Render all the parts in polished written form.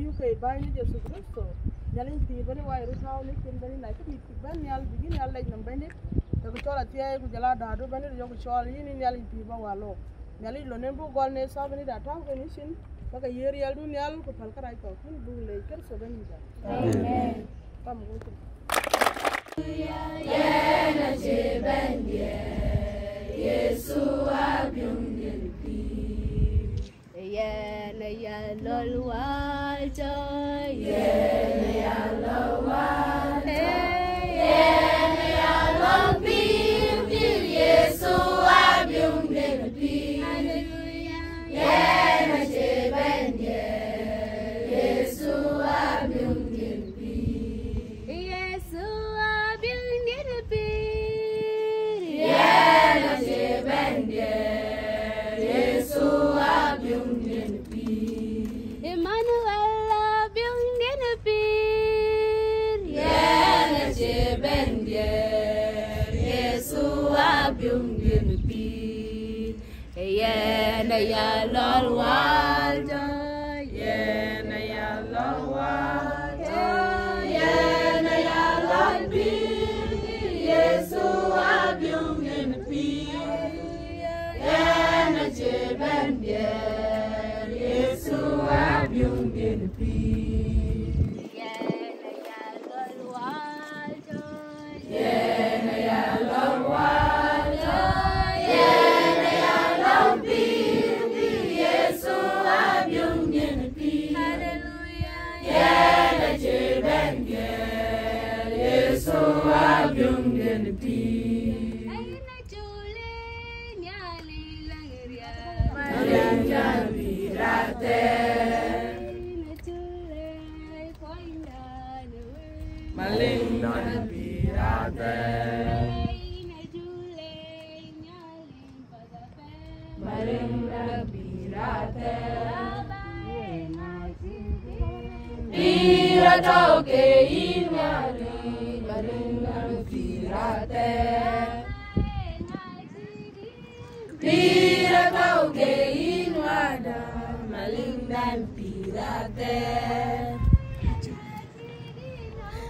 UK bani Yesus Kristo nyalin ti bani wa irusau ni kin bani na ti ban nyal bigi nyal lay nam bani to ko tola ti ay ku jala da do bani yo ko chol yini nyalin ti ba walo nyalin lo nembu gol ne sa bani da taw ko ni sin baka yer yal du nyal ko pal kara ko kun bu lay ker so bani da amen tam go ya na je ban Yesu abyung ya na ya lol wa joy ya na ya lol wa ya na ya lol bi Yesu abyung bi hallelujah ya na je ban Yesu abyung bi Yesu abyung bi ya na je ban Yesu abyung Emmanuel abyung bir ya na je ban Yesu abyung bi ya na ya lol wal joy ya na ya lol wal ya na ya lol bi Yesu abyung bi ya na je ban Yesu abyung bi Pira kau ke inwada Malingdan pirate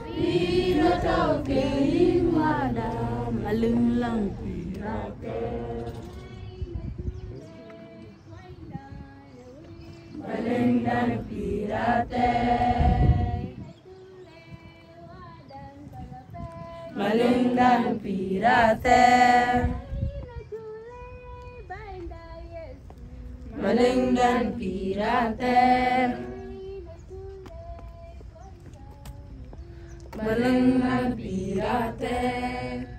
Pino toke himada malinglang pirate Malingdan pirate Malingdan pirate Malingdan pirate Malingdan pirate